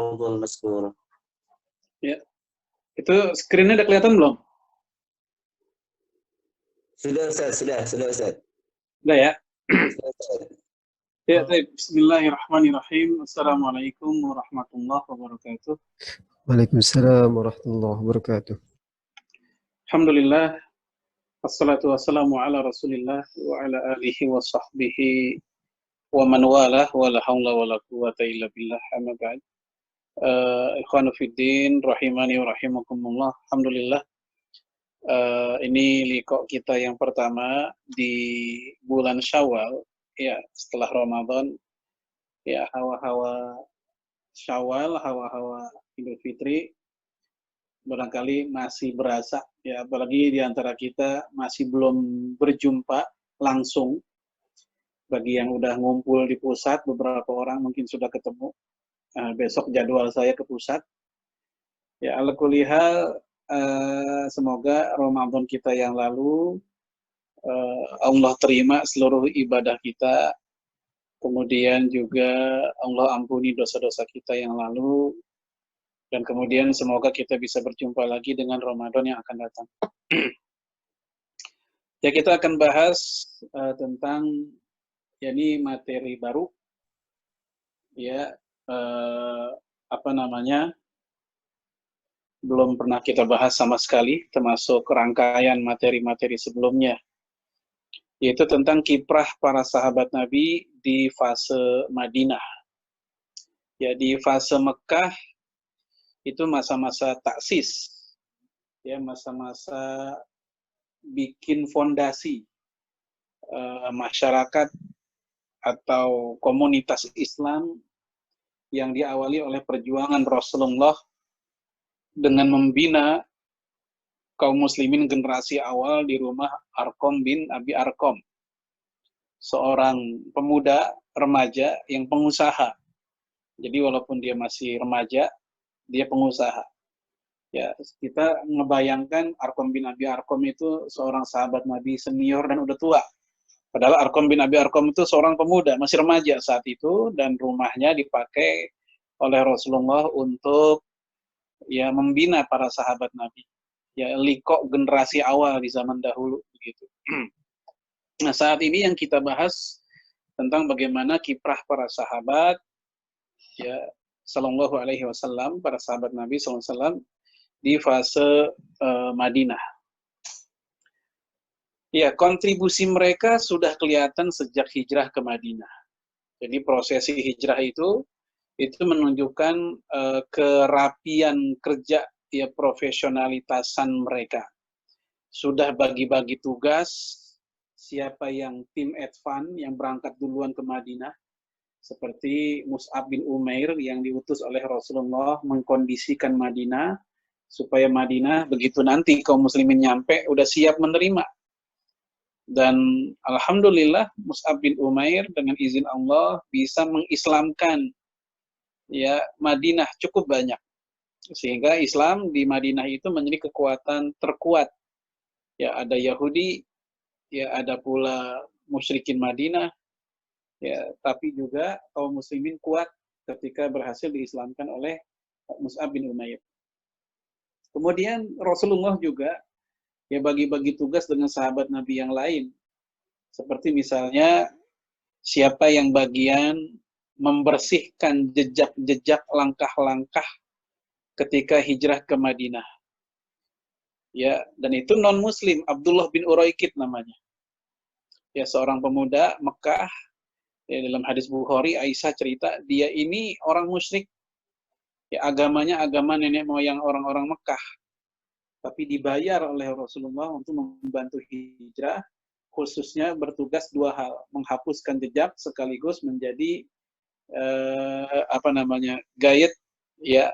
Tafadhol Maskur. Ya. Itu screen-nya udah kelihatan belum? Sudah Ustaz. Udah ya? Sudah, Ustaz. Ya, baik. Bismillahirrahmanirrahim. Assalamualaikum warahmatullahi wabarakatuh. Waalaikumsalam warahmatullahi wabarakatuh. Alhamdulillah. Wassalatu wassalamu ala Rasulillah wa ala alihi wa sahbihi wa man walah wa la haula wa la quwata illa billah. Amma ba'd. Ikhwanu fiddin rahimani wa rahimakumullah. Alhamdulillah. Ini liqa kita yang pertama di bulan Syawal, ya, setelah Ramadan. Ya, hawa-hawa Syawal, hawa-hawa Idul Fitri barangkali masih berasa, ya, apalagi di antara kita masih belum berjumpa langsung. Bagi yang udah ngumpul di pusat, beberapa orang mungkin sudah ketemu. Besok jadwal saya ke pusat. Ya, ala kulli hal, semoga Ramadan kita yang lalu Allah terima seluruh ibadah kita, kemudian juga Allah ampuni dosa-dosa kita yang lalu, dan kemudian semoga kita bisa berjumpa lagi dengan Ramadan yang akan datang. Ya, kita akan bahas tentang, ya, ini materi baru, ya, belum pernah kita bahas sama sekali, termasuk rangkaian materi-materi sebelumnya, yaitu tentang kiprah para sahabat Nabi di fase Madinah. Ya, di fase Mekah itu masa-masa taksis, ya, masa-masa bikin fondasi masyarakat atau komunitas Islam yang diawali oleh perjuangan Rasulullah dengan membina kaum muslimin generasi awal di rumah Arqam bin Abi Arqam, seorang pemuda remaja yang pengusaha. Jadi walaupun dia masih remaja, dia pengusaha. Ya, kita ngebayangkan Arqam bin Abi Arqam itu seorang sahabat Nabi senior dan udah tua. Padahal Arqam bin Abi Arqam itu seorang pemuda, masih remaja saat itu, dan rumahnya dipakai oleh Rasulullah untuk, ya, membina para sahabat Nabi. Ya, liqa generasi awal di zaman dahulu begitu. Nah, saat ini yang kita bahas tentang bagaimana kiprah para sahabat, ya, sallallahu alaihi wasallam, para sahabat Nabi sallallahu alaihi wasallam di fase Madinah. Ya, kontribusi mereka sudah kelihatan sejak hijrah ke Madinah. Jadi prosesi hijrah itu menunjukkan kerapian kerja, ya, profesionalitasan mereka. Sudah bagi-bagi tugas, siapa yang tim advance yang berangkat duluan ke Madinah, seperti Mus'ab bin Umair yang diutus oleh Rasulullah mengkondisikan Madinah, supaya Madinah begitu nanti kaum muslimin nyampe udah siap menerima. Dan alhamdulillah Mus'ab bin Umair dengan izin Allah bisa mengislamkan, ya, Madinah cukup banyak, sehingga Islam di Madinah itu menjadi kekuatan terkuat. Ya, ada Yahudi, ya, ada pula musyrikin Madinah, ya, tapi juga kaum muslimin kuat ketika berhasil diislamkan oleh Mus'ab bin Umair. Kemudian Rasulullah juga, ya, bagi-bagi tugas dengan sahabat Nabi yang lain. Seperti misalnya siapa yang bagian membersihkan jejak-jejak langkah-langkah ketika hijrah ke Madinah. Ya, dan itu non-muslim, Abdullah bin Uraikid namanya. Ya, seorang pemuda Mekah, ya, dalam hadis Bukhari, Aisyah cerita, dia ini orang musyrik. Ya, agamanya agama nenek moyang orang-orang Mekah. Tapi dibayar oleh Rasulullah untuk membantu hijrah, khususnya bertugas dua hal, menghapuskan jejak sekaligus menjadi guide, ya,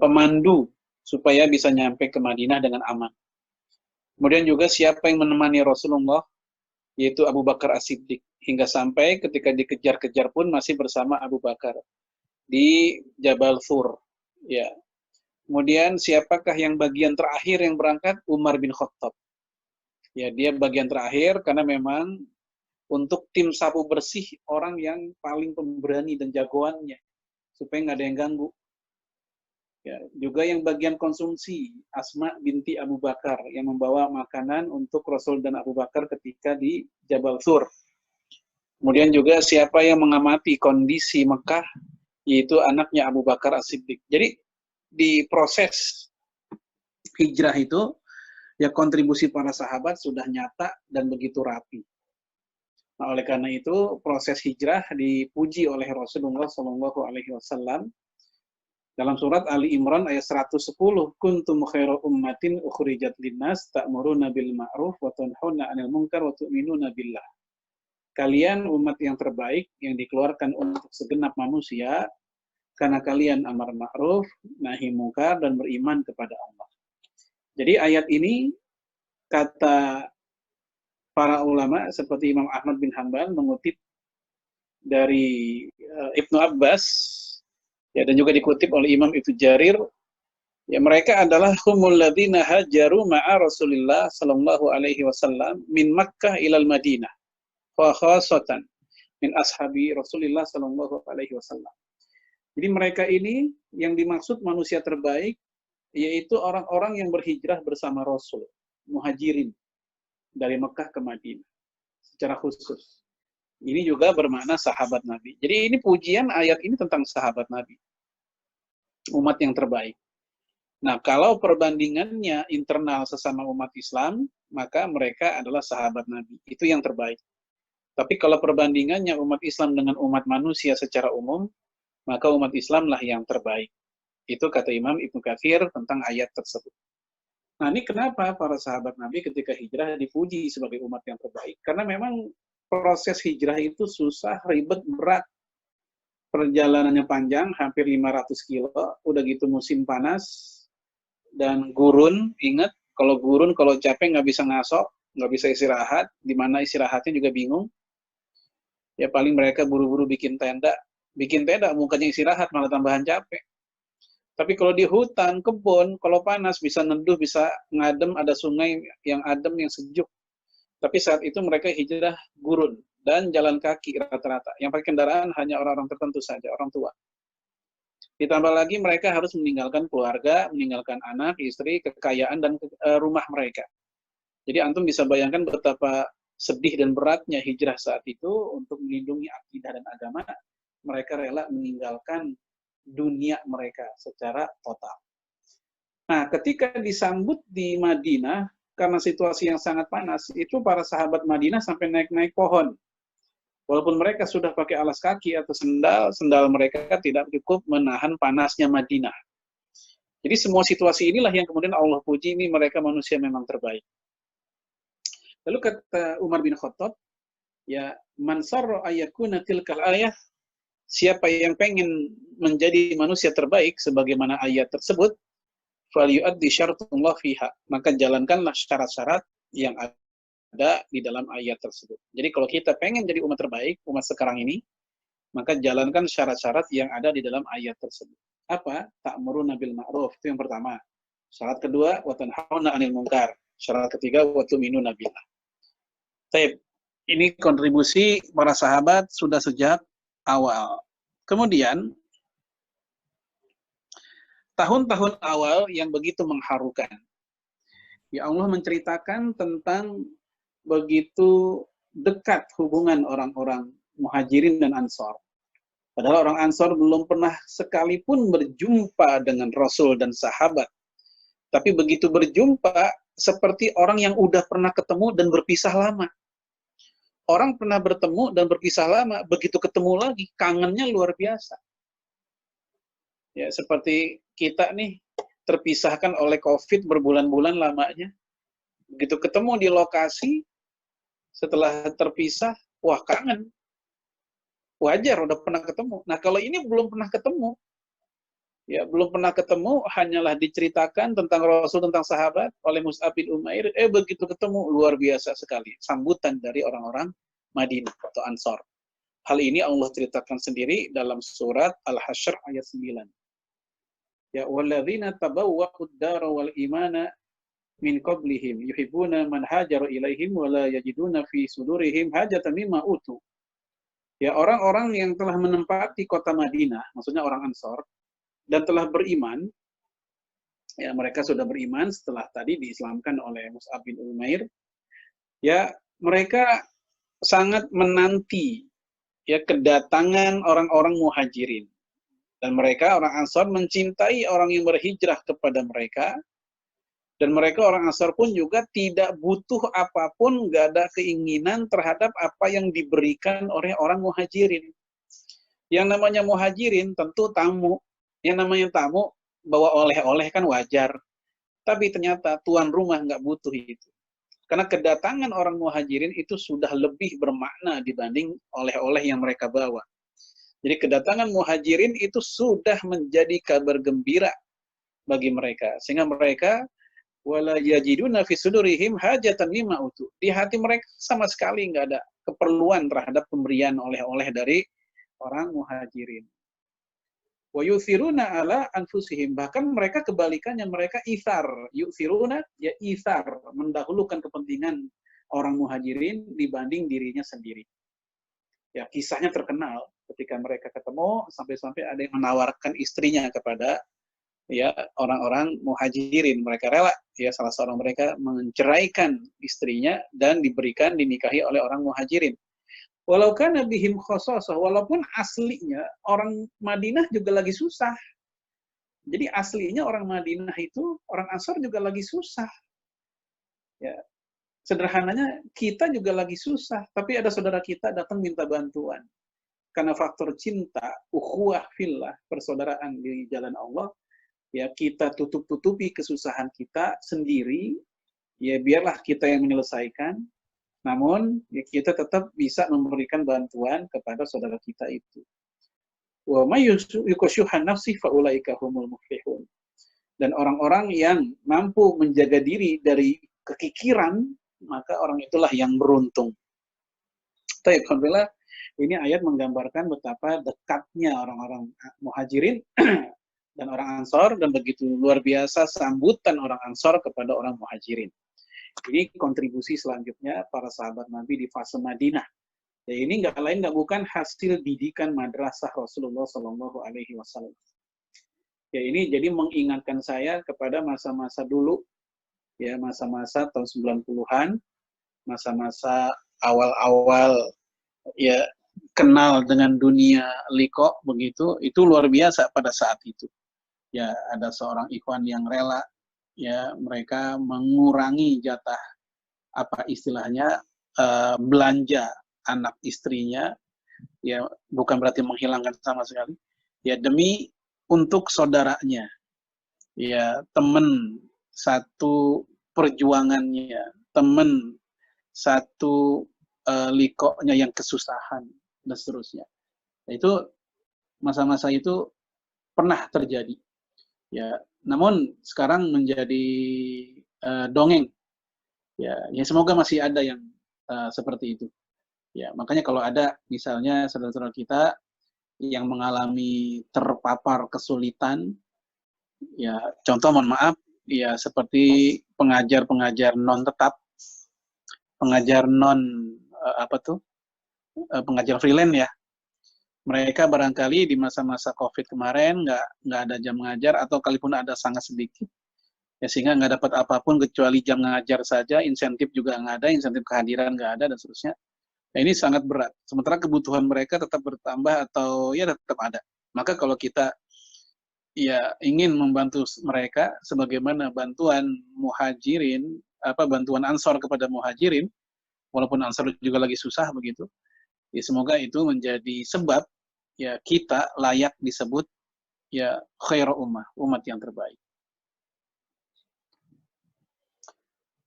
pemandu supaya bisa nyampe ke Madinah dengan aman. Kemudian juga siapa yang menemani Rasulullah, yaitu Abu Bakar As-Siddiq, hingga sampai ketika dikejar-kejar pun masih bersama Abu Bakar di Jabal Thur, ya. Kemudian siapakah yang bagian terakhir yang berangkat? Umar bin Khattab. Ya, dia bagian terakhir karena memang untuk tim sapu bersih orang yang paling pemberani dan jagoannya. supaya nggak ada yang ganggu. Ya, juga yang bagian konsumsi, Asma binti Abu Bakar yang membawa makanan untuk Rasul dan Abu Bakar ketika di Jabal Thur. Kemudian juga siapa yang mengamati kondisi Mekah, yaitu anaknya Abu Bakar As-Siddiq. Jadi di proses hijrah itu, ya kontribusi para sahabat sudah nyata dan begitu rapi. Nah, oleh karena itu proses hijrah dipuji oleh Rasulullah SAW dalam surat Ali Imran ayat 110, kuntum khairu ummatin ukhrijat linnas ta'muruna bil ma'ruf wa tanhauna 'anil munkar wa tu'minuna billah. Kalian umat yang terbaik yang dikeluarkan untuk segenap manusia karena kalian amar ma'ruf, nahi munkar dan beriman kepada Allah. Jadi ayat ini kata para ulama seperti Imam Ahmad bin Hanbal mengutip dari Ibnu Abbas, ya, dan juga dikutip oleh Imam Ibnu Jarir, ya, mereka adalah humul ladzina hajaru ma'a Rasulillah sallallahu alaihi wasallam min Makkah ilal Madinah wa khassatan min ashabi Rasulillah sallallahu alaihi wasallam. Jadi mereka ini yang dimaksud manusia terbaik yaitu orang-orang yang berhijrah bersama Rasul, muhajirin dari Mekah ke Madinah secara khusus. Ini juga bermakna sahabat Nabi. Jadi ini pujian ayat ini tentang sahabat Nabi, umat yang terbaik. Nah, kalau perbandingannya internal sesama umat Islam, maka mereka adalah sahabat Nabi. Itu yang terbaik. Tapi kalau perbandingannya umat Islam dengan umat manusia secara umum, maka umat Islamlah yang terbaik. Itu kata Imam Ibnu Katsir tentang ayat tersebut. Nah, ini kenapa para sahabat Nabi ketika hijrah dipuji sebagai umat yang terbaik? Karena memang proses hijrah itu susah, ribet, berat. Perjalanannya panjang, hampir 500 kilo, udah gitu musim panas, dan gurun. Ingat, kalau gurun, kalau capek nggak bisa ngasok, nggak bisa istirahat, di mana istirahatnya juga bingung. Ya paling mereka buru-buru bikin tenda, bukannya istirahat, malah tambahan capek. Tapi kalau di hutan, kebun, kalau panas bisa neduh, bisa ngadem, ada sungai yang adem, yang sejuk. Tapi saat itu mereka hijrah gurun dan jalan kaki rata-rata. Yang pakai kendaraan hanya orang-orang tertentu saja, orang tua. Ditambah lagi mereka harus meninggalkan keluarga, meninggalkan anak, istri, kekayaan, dan rumah mereka. Jadi antum bisa bayangkan betapa sedih dan beratnya hijrah saat itu untuk melindungi akidah dan agama. Mereka rela meninggalkan dunia mereka secara total. Nah, ketika disambut di Madinah, karena situasi yang sangat panas, itu para sahabat Madinah sampai naik-naik pohon. Walaupun mereka sudah pakai alas kaki atau sendal mereka tidak cukup menahan panasnya Madinah. Jadi semua situasi inilah yang kemudian Allah puji, ini mereka manusia memang terbaik. Lalu kata Umar bin Khattab, ya, man sarra ayyakuna tilkal ayah, siapa yang pengen menjadi manusia terbaik sebagaimana ayat tersebut, falyu'addi syartullah fiha, maka jalankanlah syarat-syarat yang ada di dalam ayat tersebut. Jadi kalau kita pengen jadi umat terbaik, umat sekarang ini, maka jalankan syarat-syarat yang ada di dalam ayat tersebut. Apa? Ta'muruna bil ma'ruf, itu yang pertama. Syarat kedua, wa tanhauna 'anil munkar. Syarat ketiga, wa tu'minuna billah. Baik, ini kontribusi para sahabat sudah sejak awal. Kemudian tahun-tahun awal yang begitu mengharukan. Ya, Allah menceritakan tentang begitu dekat hubungan orang-orang Muhajirin dan Ansor. Padahal orang Ansor belum pernah sekalipun berjumpa dengan Rasul dan sahabat. Tapi begitu berjumpa, seperti orang yang udah pernah ketemu dan berpisah lama. Orang pernah bertemu dan berpisah lama, begitu ketemu lagi, kangennya luar biasa. Ya, seperti kita nih, terpisahkan oleh COVID berbulan-bulan lamanya. Begitu ketemu di lokasi, setelah terpisah, wah kangen. Wajar, udah pernah ketemu. Nah, kalau ini belum pernah ketemu, ya belum pernah ketemu, hanyalah diceritakan tentang Rasul, tentang sahabat oleh Mus'ab bin Umair, begitu ketemu, luar biasa sekali. Sambutan dari orang-orang Madinah atau Ansor. Hal ini Allah ceritakan sendiri dalam surat Al-Hasyr ayat 9. Ya, walladzina tabawwa'ud dara wal imana min qablihim yuhibbuna man hajara ilaihim wa la yajiduna fi sudurihim hajatan mimma utu. Ya, orang-orang yang telah menempati kota Madinah, maksudnya orang Ansor, dan telah beriman, ya mereka sudah beriman setelah tadi diislamkan oleh Mus'ab bin Umair, ya mereka sangat menanti ya kedatangan orang-orang muhajirin. Dan mereka, orang Ansor, mencintai orang yang berhijrah kepada mereka. Dan mereka, orang Ansor pun juga tidak butuh apapun, nggak ada keinginan terhadap apa yang diberikan oleh orang muhajirin. Yang namanya muhajirin tentu tamu. Yang namanya tamu, bawa oleh-oleh kan wajar. Tapi ternyata tuan rumah nggak butuh itu. Karena kedatangan orang muhajirin itu sudah lebih bermakna dibanding oleh-oleh yang mereka bawa. Jadi kedatangan muhajirin itu sudah menjadi kabar gembira bagi mereka. Sehingga mereka wala yajiduna fi sudurihim hajatan mimma utu. Di hati mereka sama sekali nggak ada keperluan terhadap pemberian oleh-oleh dari orang muhajirin. Wa yuthiruna ala anfusihim. Bahkan mereka kebalikannya, mereka ithar. Yuthiruna ya ithar, mendahulukan kepentingan orang muhajirin dibanding dirinya sendiri. Ya, kisahnya terkenal ketika mereka ketemu sampai-sampai ada yang menawarkan istrinya kepada ya orang-orang muhajirin. Mereka rela, ya salah seorang mereka menceraikan istrinya dan dinikahi oleh orang muhajirin. Walau kana bihim khososah, walaupun aslinya orang Madinah juga lagi susah. Jadi aslinya orang Madinah itu, orang Ansor juga lagi susah. Ya, sederhananya kita juga lagi susah, tapi ada saudara kita datang minta bantuan. Karena faktor cinta, ukhuwah fillah, persaudaraan di jalan Allah, ya kita tutup-tutupi kesusahan kita sendiri, ya biarlah kita yang menyelesaikan, namun ya kita tetap bisa memberikan bantuan kepada saudara kita itu. Wa may yuqashuhan nafsi fa ulaika humul muflihun. Dan orang-orang yang mampu menjaga diri dari kekikiran, maka orang itulah yang beruntung. Baik, alhamdulillah, ini ayat menggambarkan betapa dekatnya orang-orang muhajirin dan orang Ansor, dan begitu luar biasa sambutan orang Ansor kepada orang muhajirin. Ini kontribusi selanjutnya para sahabat Nabi di fase Madinah. Ya, ini nggak lain nggak bukan hasil didikan madrasah Rasulullah Shallallahu Alaihi Wasallam. Ya, ini jadi mengingatkan saya kepada masa-masa dulu, ya masa-masa tahun 90-an, masa-masa awal-awal ya kenal dengan dunia liko begitu, itu luar biasa pada saat itu. Ya, ada seorang ikhwan yang rela, ya mereka mengurangi jatah apa istilahnya belanja anak istrinya, ya bukan berarti menghilangkan sama sekali, ya demi untuk saudaranya, ya teman satu perjuangannya, teman satu likoknya yang kesusahan dan seterusnya. Itu masa-masa itu pernah terjadi. Ya, namun sekarang menjadi dongeng. Ya, semoga masih ada yang seperti itu. Ya, makanya kalau ada misalnya saudara-saudara kita yang mengalami terpapar kesulitan, ya contoh mohon maaf, ya seperti pengajar-pengajar non tetap, pengajar non pengajar freelance ya. Mereka barangkali di masa-masa COVID kemarin nggak ada jam ngajar, atau kalaupun ada sangat sedikit, ya sehingga nggak dapat apapun kecuali jam ngajar saja, insentif juga nggak ada, insentif kehadiran nggak ada, dan seterusnya. Nah, ini sangat berat. Sementara kebutuhan mereka tetap bertambah atau ya tetap ada. Maka kalau kita ya ingin membantu mereka, sebagaimana bantuan muhajirin, bantuan Ansor kepada muhajirin, walaupun Ansor juga lagi susah begitu, ya semoga itu menjadi sebab ya kita layak disebut ya khairu ummah, umat yang terbaik.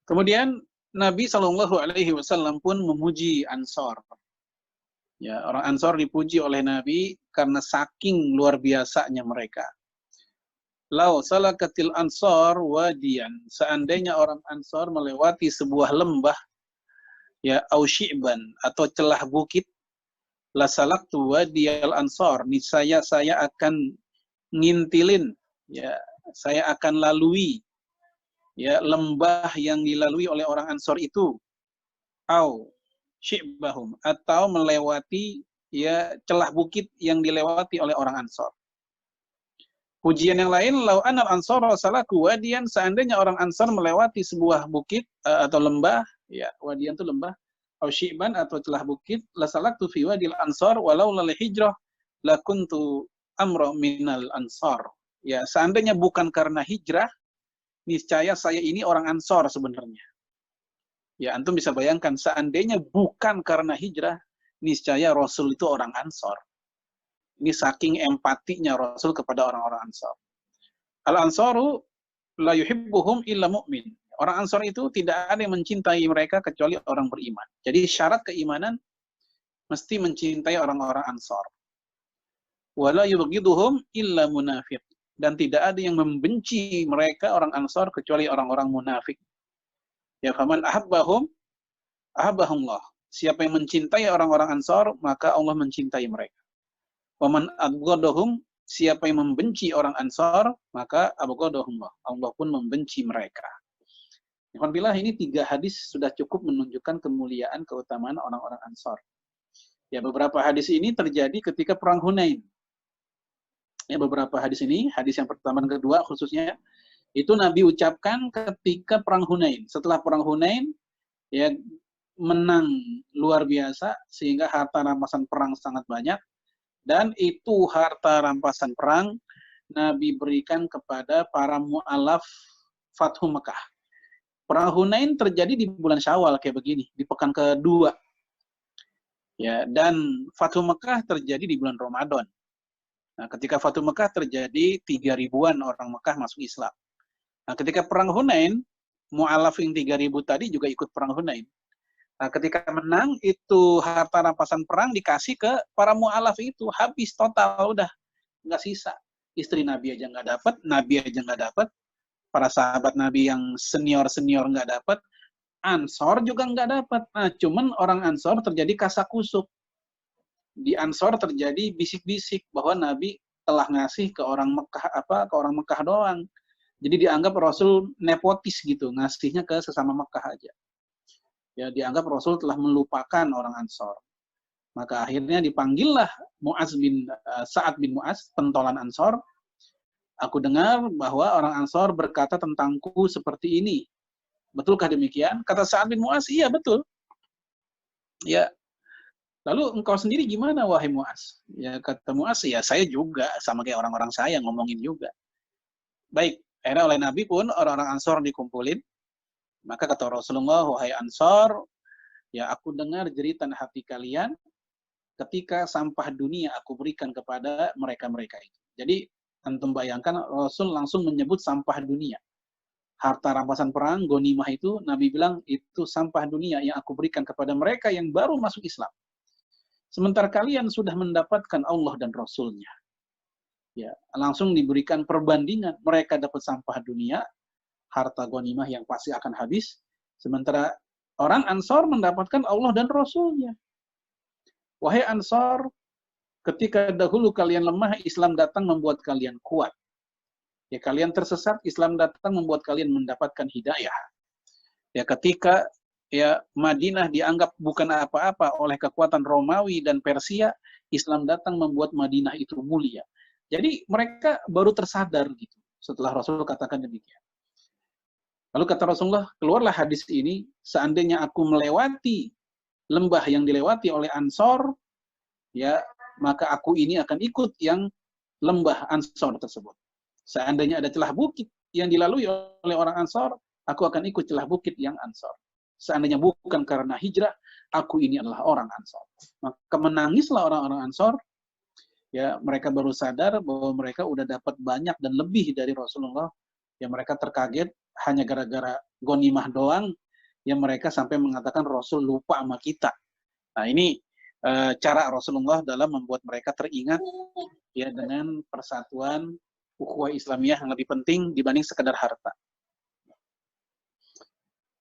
Kemudian Nabi Shallallahu Alaihi Wasallam pun memuji Ansor. Ya, orang Ansor dipuji oleh Nabi karena saking luar biasanya mereka. Lau salakatil Ansor wadiyan, seandainya orang Ansor melewati sebuah lembah, ya au syi'ban atau celah bukit, la salaktu wadiyal Ansor, niscaya saya akan ngintilin, ya saya akan lalui ya lembah yang dilalui oleh orang Ansor itu, au syi'bahum, atau melewati ya celah bukit yang dilewati oleh orang Ansor. Pujian yang lain, lau anal ansor salaku wadian, seandainya orang Ansor melewati sebuah bukit atau lembah, ya wadian itu lembah, atau syiban atau celah bukit, la salaktu fi wadil ansor walau lal hijrah lakuntu amro minal ansor. Ya, seandainya bukan karena hijrah, niscaya saya ini orang Ansor sebenarnya. Ya, antum bisa bayangkan, seandainya bukan karena hijrah, niscaya Rasul itu orang Ansor. Ini saking empatinya Rasul kepada orang-orang Ansor. Al-Ansaru la yuhibbuhum illa mu'min. Orang Ansor itu tidak ada yang mencintai mereka kecuali orang beriman. Jadi syarat keimanan mesti mencintai orang-orang Ansor. Wala yubghiduhum illa munafiq. Dan tidak ada yang membenci mereka orang Ansor kecuali orang-orang munafik. Ya faman ahabbahum ahabbahumullah. Siapa yang mencintai orang-orang Ansor, maka Allah mencintai mereka. Waman abghadahum, siapa yang membenci orang Ansor, maka abghadahumullah. Allah pun membenci mereka. Alhamdulillah, ini 3 hadis sudah cukup menunjukkan kemuliaan keutamaan orang-orang Ansor. Ya, beberapa hadis ini terjadi ketika perang Hunain. Ya, beberapa hadis ini, hadis yang pertama dan kedua khususnya, itu Nabi ucapkan ketika perang Hunain. Setelah perang Hunain, ya menang luar biasa, sehingga harta rampasan perang sangat banyak. Dan itu harta rampasan perang Nabi berikan kepada para mu'alaf Fathu Mekah. Perang Hunain terjadi di bulan Syawal kayak begini, di pekan kedua. Ya, dan Fathu Mekah terjadi di bulan Ramadan. Nah, ketika Fathu Mekah terjadi 3.000-an orang Mekah masuk Islam. Nah, ketika perang Hunain, mu'alaf yang 3.000 tadi juga ikut perang Hunain. Nah, ketika menang, itu harta rampasan perang dikasih ke para mu'alaf itu. Habis total, udah. Nggak sisa. Istri Nabi aja nggak dapat, Nabi aja nggak dapat, para sahabat Nabi yang senior-senior nggak dapat, Ansor juga nggak dapat. Nah, cuman orang Ansor terjadi kasakusuk. Di Ansor terjadi bisik-bisik bahwa Nabi telah ngasih ke orang Mekah, ke orang Mekah doang. Jadi dianggap Rasul nepotis gitu, ngasihnya ke sesama Mekah aja. Ya, dianggap Rasul telah melupakan orang Ansor. Maka akhirnya dipanggillah Sa'ad bin Mu'az, pentolan Ansor. Aku dengar bahwa orang Ansor berkata tentangku seperti ini. Betulkah demikian? Kata Sa'ad bin Mu'az, iya betul. Ya, lalu engkau sendiri gimana wahai Mu'az? Ya, kata Mu'az, ya saya juga, sama kayak orang-orang saya ngomongin juga. Baik, akhirnya oleh Nabi pun orang-orang Ansor dikumpulin. Maka kata Rasulullah, wahai Ansor, ya aku dengar jeritan hati kalian ketika sampah dunia aku berikan kepada mereka-mereka itu. Jadi, antum bayangkan Rasul langsung menyebut sampah dunia. Harta rampasan perang, ghanimah itu, Nabi bilang, itu sampah dunia yang aku berikan kepada mereka yang baru masuk Islam. Sementara kalian sudah mendapatkan Allah dan Rasulnya. Ya, langsung diberikan perbandingan. Mereka dapat sampah dunia, harta ghanimah yang pasti akan habis. Sementara orang Ansor mendapatkan Allah dan Rasulnya. Wahai Ansor, ketika dahulu kalian lemah, Islam datang membuat kalian kuat. Ya, kalian tersesat, Islam datang membuat kalian mendapatkan hidayah. Ya, ketika ya Madinah dianggap bukan apa-apa oleh kekuatan Romawi dan Persia, Islam datang membuat Madinah itu mulia. Jadi mereka baru tersadar gitu setelah Rasul katakan demikian. Lalu kata Rasulullah, keluarlah hadis ini, seandainya aku melewati lembah yang dilewati oleh Ansor, ya maka aku ini akan ikut yang lembah Ansor tersebut. Seandainya ada celah bukit yang dilalui oleh orang Ansor, aku akan ikut celah bukit yang Ansor. Seandainya bukan karena hijrah, aku ini adalah orang Ansor. Maka menangislah orang-orang Ansor, ya mereka baru sadar bahwa mereka udah dapat banyak dan lebih dari Rasulullah. Ya mereka terkaget hanya gara-gara ghanimah doang, yang mereka sampai mengatakan Rasul lupa sama kita. Nah ini cara Rasulullah dalam membuat mereka teringat ya dengan persatuan ukhuwah Islamiyah yang lebih penting dibanding sekedar harta.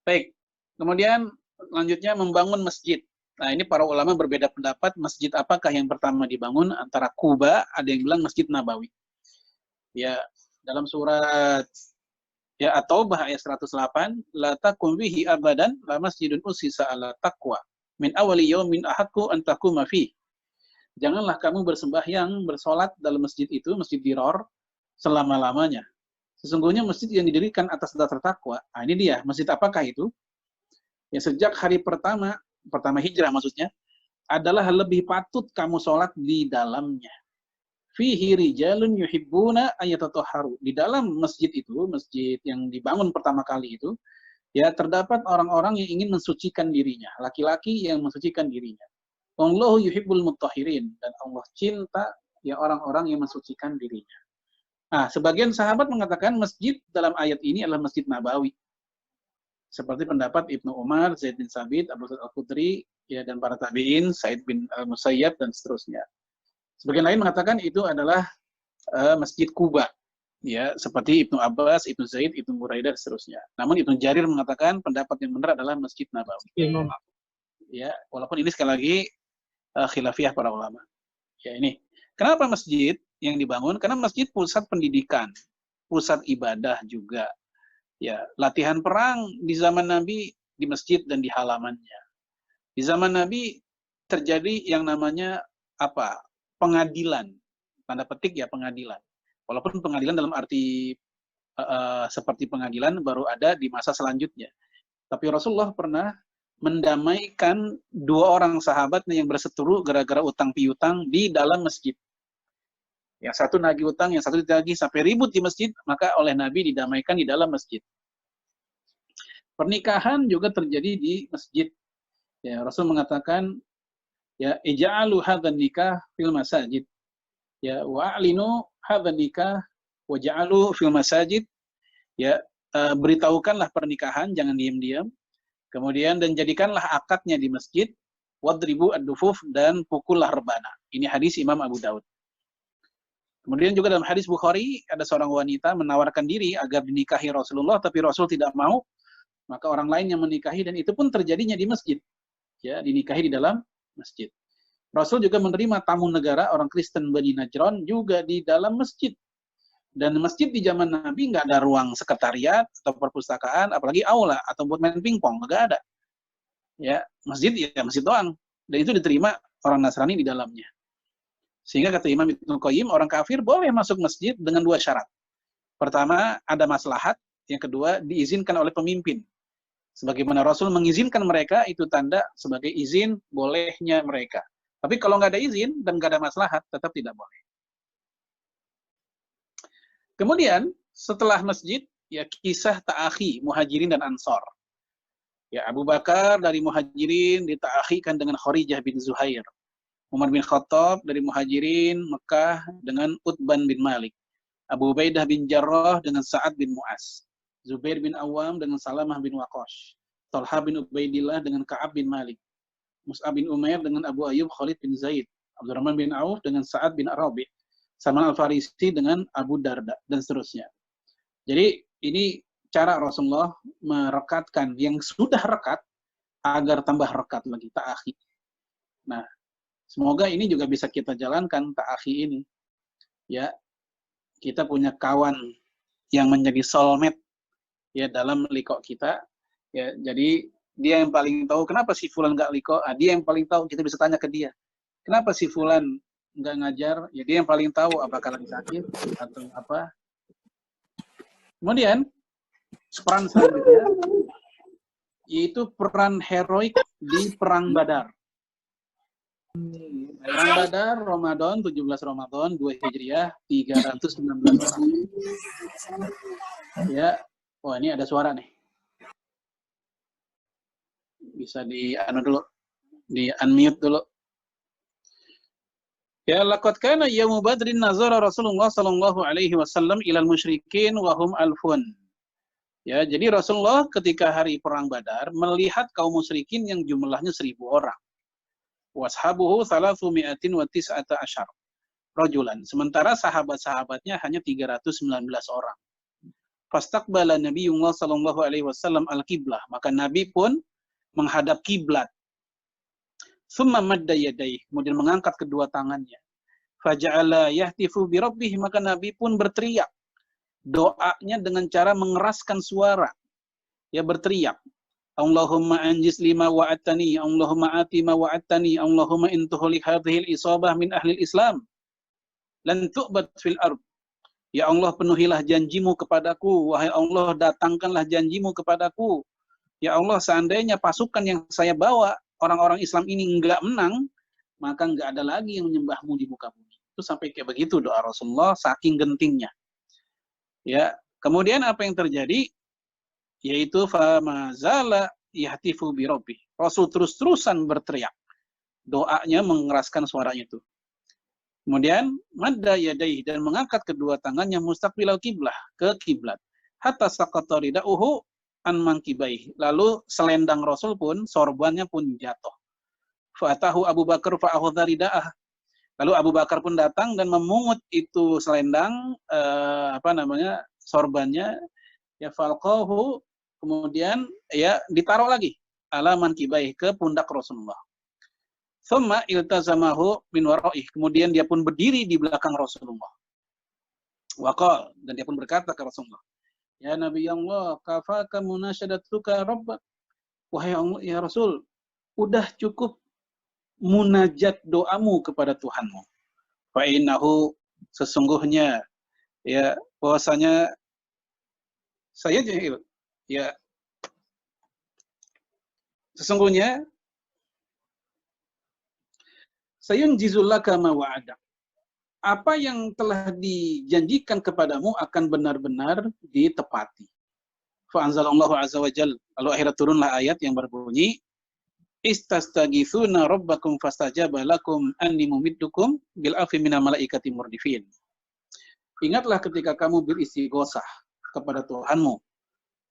Baik, kemudian lanjutnya membangun masjid. Nah ini para ulama berbeda pendapat, masjid apakah yang pertama dibangun antara Kuba, ada yang bilang Masjid Nabawi. Ya, dalam surat ya At-Taubah ayat 108, la takum bihi abadan la masjidun usisa ala taqwa min awali yaumin ahqqu an taquma fi. janganlah kamu bersembahyang, bersolat dalam masjid itu, masjid Dirar, selama-lamanya. Sesungguhnya masjid yang didirikan atas dasar takwa. Nah, ini dia, masjid apakah itu? Ya, sejak hari pertama hijrah maksudnya, adalah lebih patut kamu sholat di dalamnya. Fihi rijalun yuhibbuna ayatatahharu. Di dalam masjid itu, masjid yang dibangun pertama kali itu, ya terdapat orang-orang yang ingin mensucikan dirinya, laki-laki yang mensucikan dirinya. Wallahu yuhibbul mutahhirin, dan Allah cinta ya orang-orang yang mensucikan dirinya. Nah, sebagian sahabat mengatakan masjid dalam ayat ini adalah Masjid Nabawi. Seperti pendapat Ibnu Umar, Zaid bin Sabit, Abu Sa'id Al-Khudri, ya, dan para tabi'in, Sa'id bin Musayyab, dan seterusnya. Sebagian lain mengatakan itu adalah Masjid Kuba. Ya, seperti Ibnu Abbas, Ibnu Zaid, Ibnu Buraidah, dan seterusnya. Namun Ibnu Jarir mengatakan pendapat yang benar adalah Masjid Nabawi. Ya, walaupun ini sekali lagi khilafiyah para ulama. Ya, ini. Kenapa masjid yang dibangun? Karena masjid pusat pendidikan, pusat ibadah juga. Ya, latihan perang di zaman Nabi di masjid dan di halamannya. Di zaman Nabi terjadi yang namanya apa? Pengadilan. Tanda petik ya, pengadilan. Walaupun pengadilan dalam arti seperti pengadilan baru ada di masa selanjutnya. Tapi Rasulullah pernah mendamaikan dua orang sahabatnya yang berseteru gara-gara utang piutang di dalam masjid. Yang satu nagih utang, yang satu ditagih sampai ribut di masjid, maka oleh Nabi didamaikan di dalam masjid. Pernikahan juga terjadi di masjid. Ya, Rasul mengatakan, ya, ija'alu hadzal nikah fil masajid. Ya, wa'linu hadzal nikah wa ja'alu fil masajid. Ya, beritahukanlah pernikahan, jangan diam-diam. Kemudian dan jadikanlah akadnya di masjid, wadribu ad-dufuf, dan pukullah rebana. Ini hadis Imam Abu Daud. Kemudian juga dalam hadis Bukhari ada seorang wanita menawarkan diri agar dinikahi Rasulullah, tapi Rasul tidak mau, maka orang lain yang menikahi, dan itu pun terjadinya di masjid. Ya, dinikahi di dalam masjid. Rasul juga menerima tamu negara orang Kristen Bani Najran juga di dalam masjid. Dan masjid di zaman Nabi nggak ada ruang sekretariat atau perpustakaan, apalagi aula atau buat main pingpong, nggak ada. Ya, masjid ya masjid doang. Dan itu diterima orang Nasrani di dalamnya. Sehingga kata Imam Ibnu Qayyim, orang kafir boleh masuk masjid dengan dua syarat. Pertama, ada maslahat. Yang kedua, diizinkan oleh pemimpin. Sebagaimana Rasul mengizinkan mereka, itu tanda sebagai izin bolehnya mereka. Tapi kalau nggak ada izin dan nggak ada maslahat, tetap tidak boleh. Kemudian setelah masjid, ya kisah ta'akhi Muhajirin dan Ansor. Ya, Abu Bakar dari Muhajirin dita'akhikan dengan Kharijah bin Zuhair. Umar bin Khattab dari Muhajirin Mekah dengan Utban bin Malik. Abu Ubaidah bin Jarrah dengan Sa'ad bin Mu'az. Zubair bin Awam dengan Salamah bin Waqqash. Talha bin Ubaidillah dengan Ka'ab bin Malik. Mus'ab bin Umair dengan Abu Ayyub Khalid bin Zaid. Abdurrahman bin Auf dengan Sa'ad bin Arabi. Salman Al-Farisi dengan Abu Darda, dan seterusnya. Jadi ini cara Rasulullah merekatkan yang sudah rekat agar tambah rekat lagi, ta'akhi. Nah, semoga ini juga bisa kita jalankan, ta'akhi ini. Ya, kita punya kawan yang menjadi soulmate ya dalam liko kita. Ya, jadi dia yang paling tahu kenapa si fulan nggak liko. Dia yang paling tahu, kita bisa tanya ke dia. Kenapa si fulan nggak ngajar? Ya dia yang paling tahu apakah lagi sakit atau apa. Kemudian peran selanjutnya yaitu peran heroik di Perang Badar. Perang Badar, Ramadan, 17 Ramadan, 2 Hijriah, 316 orang. Ya, wah ini ada suara nih. Bisa di unmute dulu. Ya, laqad kana yaum badrin nazara Rasulullah sallallahu alaihi wasallam ilal musyrikin wa hum alfun. Ya, jadi Rasulullah ketika hari perang Badar melihat kaum musyrikin yang jumlahnya 1000 orang. Washabuhu 319 rajulan. Sementara sahabat-sahabatnya hanya 319 orang. Fastaqbala Nabiyullah sallallahu alaihi wasallam al-qiblah, maka Nabi pun menghadap kiblat. Summa madda yadayhi, kemudian mengangkat kedua tangannya. Faja'ala yahtifu bi rabbih, maka Nabi pun berteriak. Doanya dengan cara mengeraskan suara. Ya, berteriak. Allahumma anjis lima wa'attani, Allahumma ati ma wa'attani, Allahumma intuhli hadhil isabah min ahlil Islam, lan tu'bad fil ard. Ya Allah, penuhilah janjimu kepadaku, wahai Allah, datangkanlah janjimu kepadaku. Ya Allah, seandainya pasukan yang saya bawa, orang-orang Islam ini enggak menang, maka enggak ada lagi yang menyembahmu di muka bumi. Itu sampai kayak begitu doa Rasulullah, saking gentingnya. Ya, kemudian apa yang terjadi? Yaitu famazala yahtifu bi rabbih. Rasul terus-terusan berteriak. Doanya mengeraskan suaranya itu. Kemudian madda yadayhi, dan mengangkat kedua tangannya mustaqbilal kiblah, ke kiblat. Hatta saqata ridauhu an mankibaih. Lalu selendang Rasul pun, sorbannya pun jatuh. Fa'atahu Abu Bakar fa'akhadha rida'ah. Lalu Abu Bakar pun datang dan memungut itu selendang, sorbannya, ya falqahu, kemudian ya ditaruh lagi ala mankibaih, ke pundak Rasulullah. Thumma iltazamahu min waraih, kemudian dia pun berdiri di belakang Rasulullah. Waqal, dan dia pun berkata ke Rasulullah, ya Nabi Allah, kafaka munasyadatuka rabbak. Wahai Allah, ya Rasul, udah cukup munajat doamu kepada Tuhanmu. Fa innahu, sesungguhnya ya bahwasanya saya jahil, ya sesungguhnya sayunjizul laka ma wa'ada. Apa yang telah dijanjikan kepadamu akan benar-benar ditepati. Fa anzalallahu azza wa jalla, lalu akhirnya turunlah ayat yang berbunyi, istastaghitsuna rabbakum fastajaba lakum anni mumiddukum bil afi minal malaikati murdifin. Ingatlah ketika kamu beristighosah kepada Tuhanmu,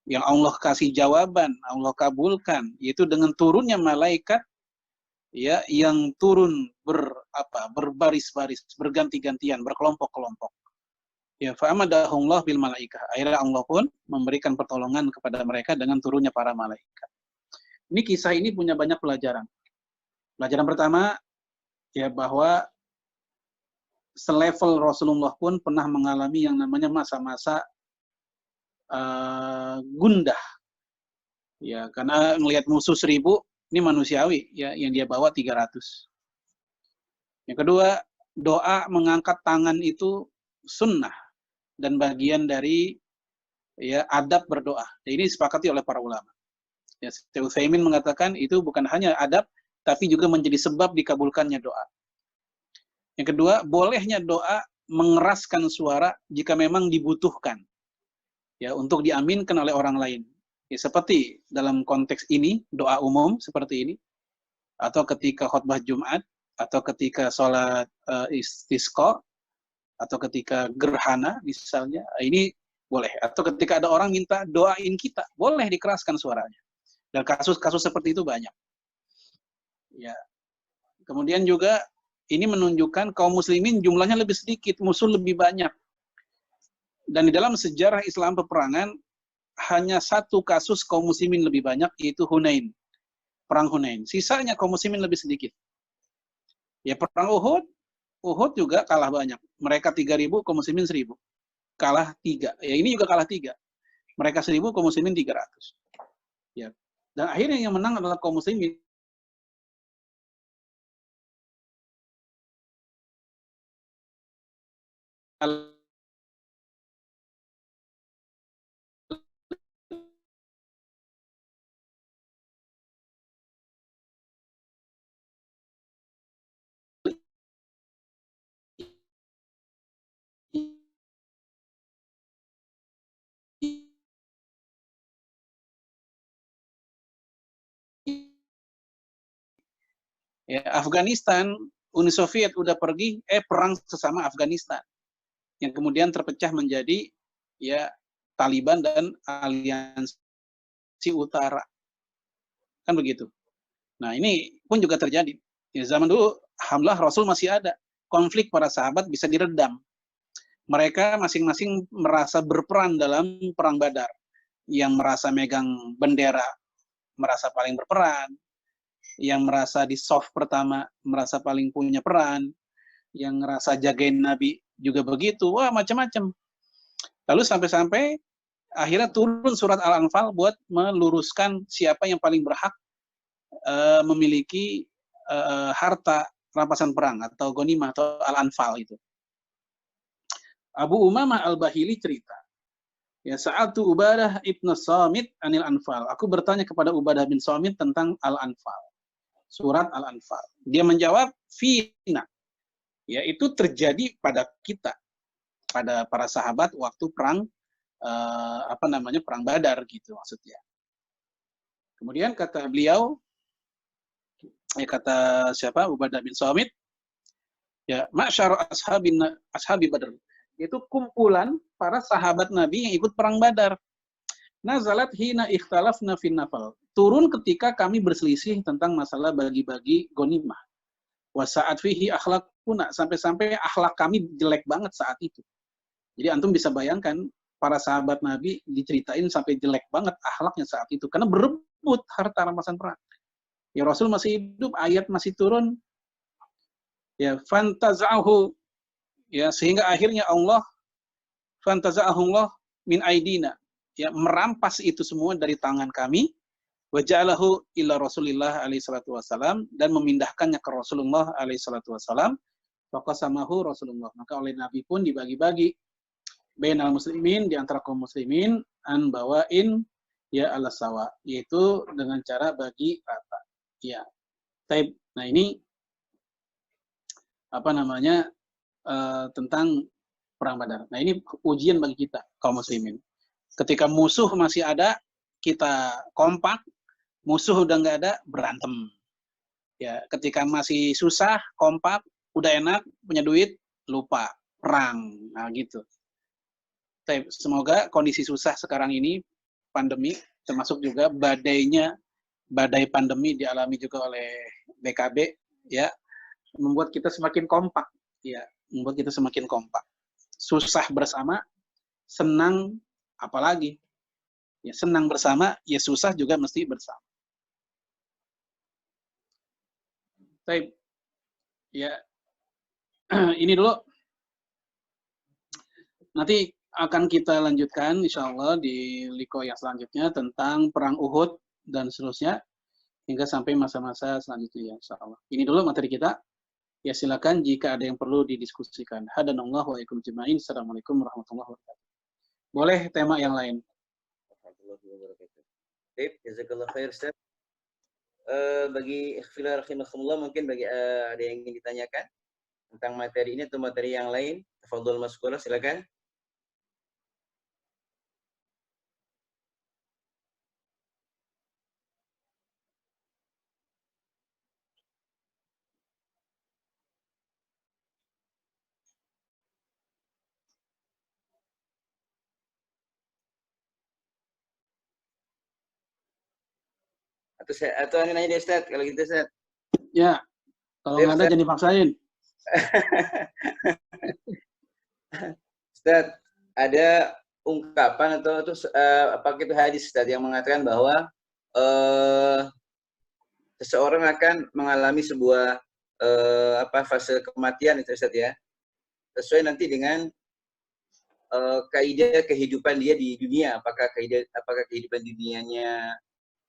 yang Allah kasih jawaban, Allah kabulkan, yaitu dengan turunnya malaikat, ya, yang turun berbaris-baris, berganti-gantian, berkelompok-kelompok. Ya, fa'amadahumullah bil malaikah. Akhirnya Allah pun memberikan pertolongan kepada mereka dengan turunnya para malaikat. Ini kisah ini punya banyak pelajaran. Pelajaran pertama, ya, bahwa selevel Rasulullah pun pernah mengalami yang namanya masa-masa gundah. Ya, karena ngelihat musuh 1000, ini manusiawi, ya, yang dia bawa 300. Yang kedua, doa mengangkat tangan itu sunnah dan bagian dari, ya, adab berdoa. Ini disepakati oleh para ulama. Ya, Syekh Utsaimin mengatakan itu bukan hanya adab, tapi juga menjadi sebab dikabulkannya doa. Yang kedua, bolehnya doa mengeraskan suara jika memang dibutuhkan, ya, untuk diaminkan oleh orang lain. Ya, seperti dalam konteks ini, doa umum seperti ini, atau ketika khutbah Jumat, atau ketika sholat istisqa, atau ketika gerhana misalnya, ini boleh. Atau ketika ada orang minta doain kita, boleh dikeraskan suaranya. Dan kasus-kasus seperti itu banyak. Ya. Kemudian juga ini menunjukkan kaum muslimin jumlahnya lebih sedikit, musuh lebih banyak. Dan di dalam sejarah Islam peperangan, hanya satu kasus kaum muslimin lebih banyak, yaitu Hunain. Perang Hunain. Sisanya kaum muslimin lebih sedikit. Ya, perang Uhud juga kalah banyak. Mereka 3.000, kaum muslimin 1.000. Kalah 3. Ya, ini juga kalah 3. Mereka 1.000, kaum muslimin 300. Ya. Dan akhirnya yang menang adalah kaum muslimin. Ya, Afghanistan, Uni Soviet udah pergi, perang sesama Afghanistan, yang kemudian terpecah menjadi, ya, Taliban dan Aliansi Utara, kan begitu. Nah, ini pun juga terjadi. Ya, zaman dulu, alhamdulillah Rasul masih ada, konflik para sahabat bisa diredam. Mereka masing-masing merasa berperan dalam perang Badar. Yang merasa megang bendera merasa paling berperan, yang merasa di soft pertama merasa paling punya peran, yang ngerasa jagain Nabi juga begitu, wah macam-macam. Lalu sampai-sampai akhirnya turun surat Al-Anfal buat meluruskan siapa yang paling berhak memiliki harta rampasan perang atau ghanimah atau Al-Anfal itu. Abu Umamah Al-Bahili cerita, ya, sa'atu Ubadah ibn Samit anil Anfal. Aku bertanya kepada Ubadah bin Samit tentang Al-Anfal. Surat Al-Anfal. Dia menjawab, fina. Ya, itu terjadi pada kita, pada para sahabat waktu perang perang Badar gitu maksudnya. Kemudian kata beliau, kata siapa? Ubadah bin Samit, ya, ma'syar ashabi Badar. Itu kumpulan para sahabat Nabi yang ikut perang Badar. Nazalat hina ikhtalafna fin nafal. Turun ketika kami berselisih tentang masalah bagi-bagi ghanimah. Wa sa'at fihi akhlaquna, sampai-sampai akhlak kami jelek banget saat itu. Jadi antum bisa bayangkan para sahabat Nabi diceritain sampai jelek banget akhlaknya saat itu karena berebut harta rampasan perang. Ya, Rasul masih hidup, ayat masih turun. Ya, fantaza'ahu, ya, sehingga akhirnya Allah fantaza'ahullah min aidina, ya, merampas itu semua dari tangan kami, wa ja'alahu ila Rasulillah alaihi salatu wasalam, dan memindahkannya ke Rasulullah alaihi salatu wasalam. Faqasamahu Rasulullah, maka oleh Nabi pun dibagi-bagi bainal muslimin, di antara kaum muslimin, an bawain ya ala sawa, yaitu dengan cara bagi rata. Ya. Nah, ini tentang perang Badar. Nah, ini ujian bagi kita kaum muslimin. Ketika musuh masih ada, kita kompak. Musuh udah nggak ada, berantem. Ya, ketika masih susah, kompak, udah enak, punya duit, lupa, perang. Nah, gitu. Semoga kondisi susah sekarang ini, pandemi, termasuk juga badai pandemi dialami juga oleh BKB, ya, membuat kita semakin kompak, ya, membuat kita semakin kompak. Susah bersama, senang apalagi, ya, senang bersama, ya susah juga mesti bersama. Baik, ya, ini dulu. Nanti akan kita lanjutkan insya Allah di liko yang selanjutnya tentang perang Uhud dan seterusnya hingga sampai masa-masa selanjutnya insya Allah. Ini dulu materi kita. Ya, silakan jika ada yang perlu didiskusikan. Hadanallahu wa ikum jema'in. Assalamualaikum warahmatullahi wabarakatuh. Boleh tema yang lain. Baik, jazakallah khair Ustaz. Bagi ikhtilaf rahimakumullah, mungkin bagi ada yang ingin ditanyakan tentang materi ini atau materi yang lain, tafadhol maskurah, silakan. Atau anda nanya deh Ustaz, kalau gitu Ustaz. Ya, kalau nggak ada jangan dipaksain. Ustaz, ada ungkapan atau apa itu hadis Ustaz yang mengatakan bahwa seseorang akan mengalami sebuah fase kematian itu Ustaz, ya, sesuai nanti dengan kaidah kehidupan dia di dunia, apakah kehidupan dunianya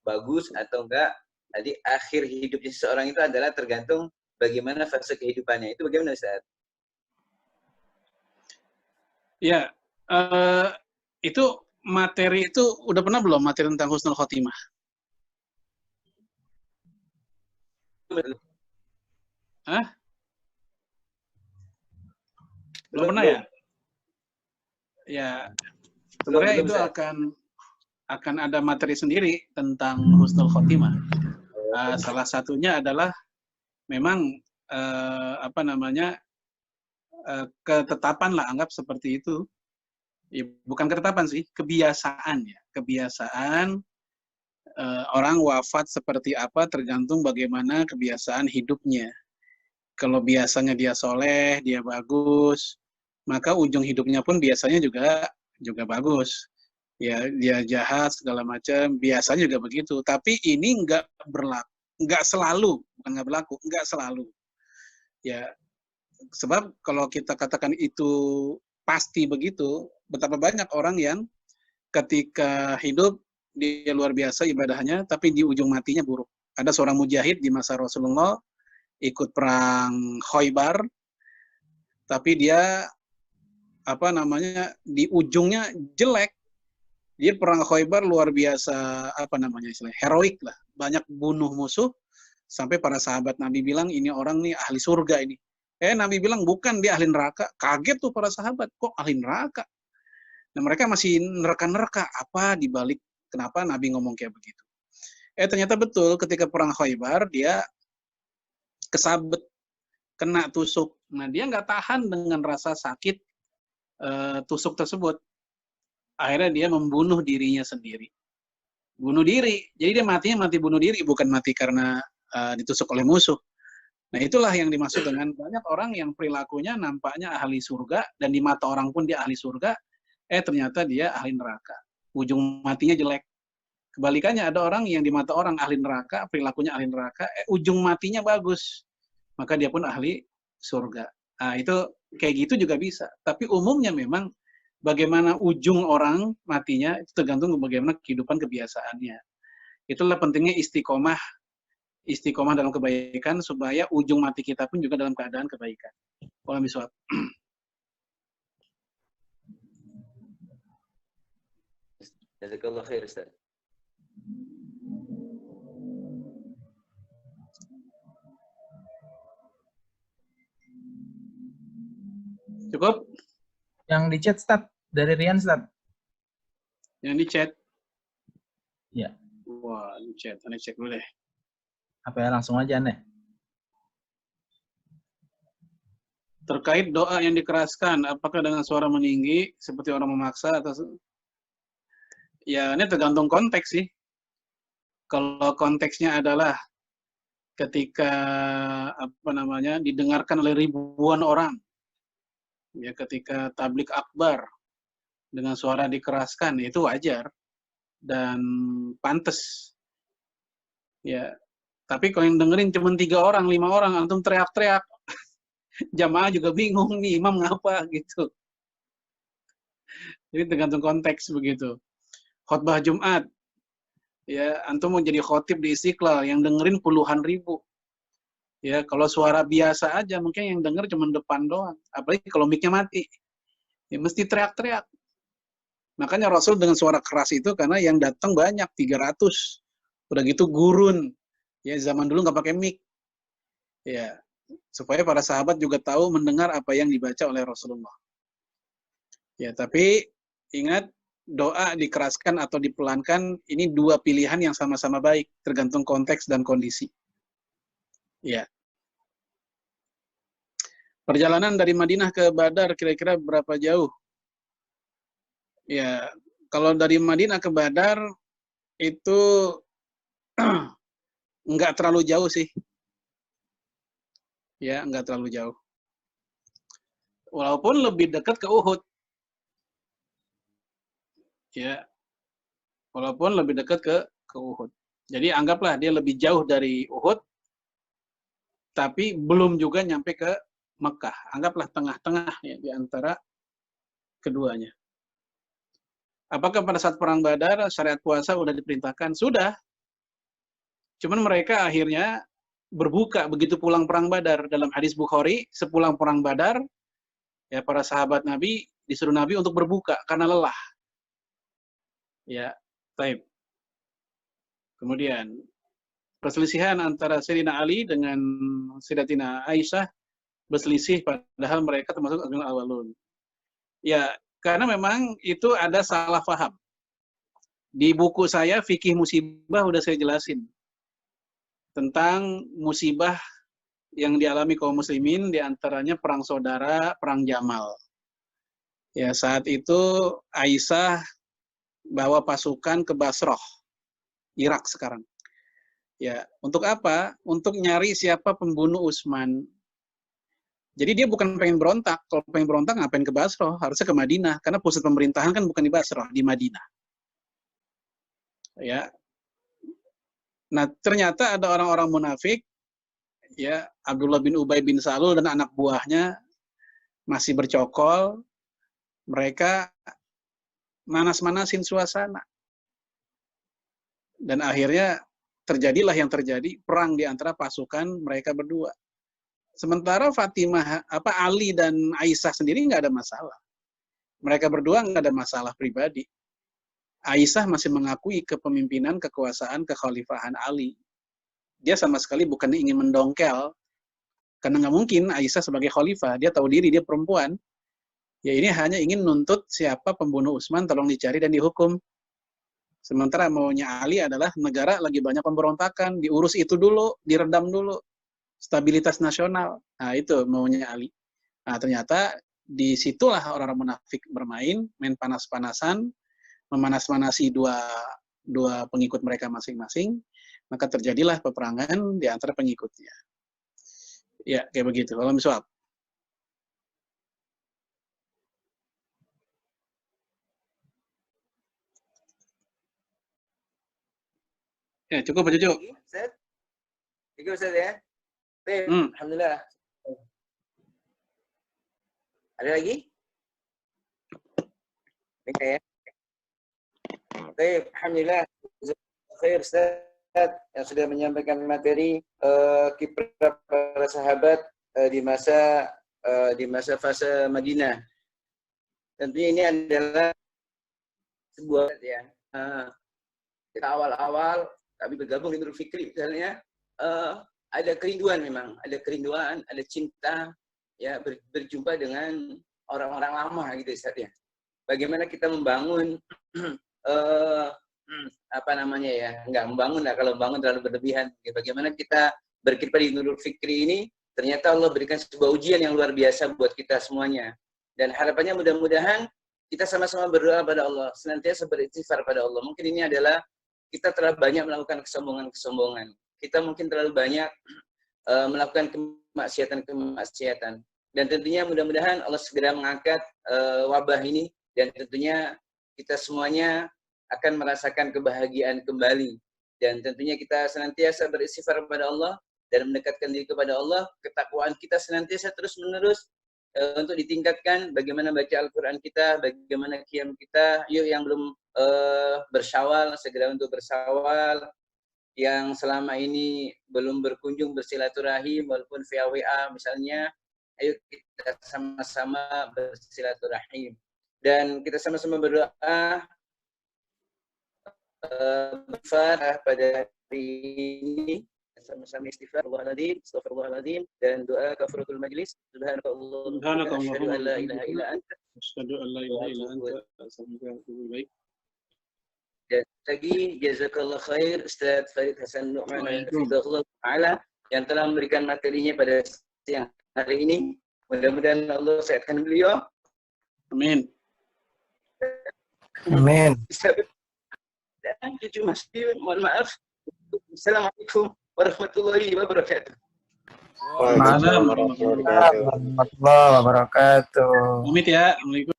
bagus atau enggak. Jadi akhir hidupnya seseorang itu adalah tergantung bagaimana fase kehidupannya. Itu bagaimana Ustaz? Ya, itu materi itu udah pernah belum materi tentang husnul khotimah? Hah? Belum pernah ya? Ya, sebenarnya itu akan ada materi sendiri tentang husnul khotimah. Salah satunya adalah memang ketetapan lah, anggap seperti itu. Ya, bukan ketetapan sih, kebiasaan ya. Kebiasaan orang wafat seperti apa tergantung bagaimana kebiasaan hidupnya. Kalau biasanya dia soleh, dia bagus, maka ujung hidupnya pun biasanya juga bagus. Ya, dia jahat segala macam, biasanya juga begitu. Tapi ini nggak berlaku, nggak selalu, bukan nggak berlaku, nggak selalu. Ya, sebab kalau kita katakan itu pasti begitu, betapa banyak orang yang ketika hidup dia luar biasa ibadahnya, tapi di ujung matinya buruk. Ada seorang mujahid di masa Rasulullah ikut perang Khaybar, tapi dia di ujungnya jelek. Dia perang Khaybar luar biasa heroik lah, banyak bunuh musuh sampai para sahabat Nabi bilang ini orang nih ahli surga ini. Nabi bilang bukan, dia ahli neraka. Kaget tuh para sahabat, kok ahli neraka? Nah, mereka masih nerka-nerka apa dibalik kenapa Nabi ngomong kayak begitu. Ternyata betul, ketika perang Khaybar dia kesabet, kena tusuk. Nah, dia nggak tahan dengan rasa sakit tusuk tersebut. Akhirnya dia membunuh dirinya sendiri. Bunuh diri. Jadi dia matinya mati bunuh diri, bukan mati karena ditusuk oleh musuh. Nah, itulah yang dimaksud dengan banyak orang yang perilakunya nampaknya ahli surga, dan di mata orang pun dia ahli surga, ternyata dia ahli neraka. Ujung matinya jelek. Kebalikannya, ada orang yang di mata orang ahli neraka, perilakunya ahli neraka, ujung matinya bagus. Maka dia pun ahli surga. Nah, itu kayak gitu juga bisa. Tapi umumnya memang bagaimana ujung orang matinya itu tergantung bagaimana kehidupan kebiasaannya. Itulah pentingnya istiqomah dalam kebaikan supaya ujung mati kita pun juga dalam keadaan kebaikan. Wallahu a'lam. Jazakallah khair, Ustaz. Cukup? Yang di chat, Ustaz. Dari Rian, Ustaz. Yang di chat? Iya. Wah, di chat. Ini cek dulu deh. Apa ya, langsung aja nih. Terkait doa yang dikeraskan, apakah dengan suara meninggi seperti orang memaksa atau ya ini tergantung konteks sih. Kalau konteksnya adalah ketika didengarkan oleh ribuan orang, ya ketika tablik akbar dengan suara dikeraskan, itu wajar dan pantas. Ya, tapi kalau yang dengerin cuma 3 orang, 5 orang, antum teriak-teriak, jamaah juga bingung nih, imam ngapa gitu. Jadi tergantung konteks begitu. Khotbah Jumat, ya antum mau jadi khotib di Istiqlal, yang dengerin puluhan ribu. Ya kalau suara biasa aja, mungkin yang denger cuma depan doang. Apalagi kalau mic-nya mati, ya mesti teriak-teriak. Makanya Rasul dengan suara keras itu karena yang datang banyak, 300. Udah gitu gurun. Ya zaman dulu nggak pakai mic. Ya, supaya para sahabat juga tahu mendengar apa yang dibaca oleh Rasulullah. Ya, tapi ingat, doa dikeraskan atau dipelankan ini 2 pilihan yang sama-sama baik, tergantung konteks dan kondisi. Ya. Perjalanan dari Madinah ke Badar kira-kira berapa jauh? Ya, kalau dari Madinah ke Badar itu nggak terlalu jauh sih. Ya, nggak terlalu jauh. Walaupun lebih dekat ke Uhud. Ya, walaupun lebih dekat ke Uhud. Jadi anggaplah dia lebih jauh dari Uhud, tapi belum juga nyampe ke Mekah. Anggaplah tengah-tengah ya, di antara keduanya. Apakah pada saat perang Badar syariat puasa sudah diperintahkan? Sudah. Cuman mereka akhirnya berbuka begitu pulang perang Badar. Dalam hadis Bukhari, sepulang perang Badar, ya para sahabat Nabi disuruh Nabi untuk berbuka karena lelah. Ya, baik. Kemudian perselisihan antara Sayyidina Ali dengan Sayyidatina Aisyah berselisih, padahal mereka termasuk al-awwalun. Ya, karena memang itu ada salah paham. Di buku saya Fikih Musibah udah saya jelasin tentang musibah yang dialami kaum muslimin, diantaranya perang saudara, perang Jamal. Ya, saat itu Aisyah bawa pasukan ke Basrah, Irak sekarang. Ya, untuk apa? Untuk nyari siapa pembunuh Utsman. Jadi dia bukan pengen berontak. Kalau pengen berontak ngapain ke Basrah? Harusnya ke Madinah, karena pusat pemerintahan kan bukan di Basrah, di Madinah. Ya. Nah, ternyata ada orang-orang munafik, ya, Abdullah bin Ubay bin Salul dan anak buahnya masih bercokol. Mereka manas-manasin suasana. Dan akhirnya terjadilah yang terjadi, perang di antara pasukan mereka berdua. Sementara Ali dan Aisyah sendiri nggak ada masalah. Mereka berdua nggak ada masalah pribadi. Aisyah masih mengakui kepemimpinan, kekuasaan, kekhalifahan Ali. Dia sama sekali bukan ingin mendongkel, karena nggak mungkin Aisyah sebagai khalifah, dia tahu diri, dia perempuan. Ya ini hanya ingin nuntut siapa pembunuh Utsman, tolong dicari dan dihukum. Sementara maunya Ali adalah negara lagi banyak pemberontakan, diurus itu dulu, diredam dulu, stabilitas nasional. Nah itu maunya Ali. Nah ternyata disitulah orang-orang munafik bermain, main panas-panasan, memanas-manasi dua pengikut mereka masing-masing, maka terjadilah peperangan di antara pengikutnya. Ya, kayak begitu. Kalau misal ya, cukup Pak Cucu. Ustaz? Cukup Ustaz ya? Baik, alhamdulillah. Ada lagi? Baik ya. Baik, alhamdulillah. Khair Ustaz yang sudah menyampaikan materi kiprah para sahabat di masa fase Madinah. Tentunya ini adalah sebuah ya. Kita awal-awal kami bergabung di Nurul Fikri misalnya, ada kerinduan memang, ada cinta ya berjumpa dengan orang-orang lama gitu Ustaz ya. Bagaimana kita membangun enggak membangun lah, kalau membangun terlalu berlebihan. Bagaimana kita berkiprah di Nurul Fikri ini, ternyata Allah berikan sebuah ujian yang luar biasa buat kita semuanya. Dan harapannya mudah-mudahan kita sama-sama berdoa pada Allah, senantiasa beristighfar pada Allah. Mungkin ini adalah kita terlalu banyak melakukan kesombongan-kesombongan. Kita mungkin terlalu banyak melakukan kemaksiatan-kemaksiatan. Dan tentunya mudah-mudahan Allah segera mengangkat wabah ini, dan tentunya kita semuanya akan merasakan kebahagiaan kembali. Dan tentunya kita senantiasa beristighfar kepada Allah dan mendekatkan diri kepada Allah. Ketakwaan kita senantiasa terus-menerus untuk ditingkatkan. Bagaimana baca Al-Quran kita, bagaimana qiyam kita. Yuk yang belum bersyawal, segera untuk bersyawal. Yang selama ini belum berkunjung bersilaturahim, walaupun via WA misalnya, ayo kita sama-sama bersilaturahim. Dan kita sama-sama berdoa pada hari ini, sama-sama istighfar Astaghfirullahaladzim, dan doa kafaratul majlis. Subhanakallahumma asyhadu an la ilaha illa anta astaghfiruka wa atubu ilaik. Dan lagi jazakallah khair Ustaz Farid Hasan Nu'man Ta'ala yang telah memberikan materinya pada siang hari ini. Mudah-mudahan Allah sehatkan beliau. Amin. Amin. Dan cucu Mas Dio, mohon maaf. Assalamualaikum warahmatullahi wabarakatuh. Waalaikumsalam warahmatullahi wabarakatuh. Pamit ya. Assalamualaikum.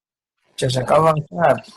Jazakallah Ustaz.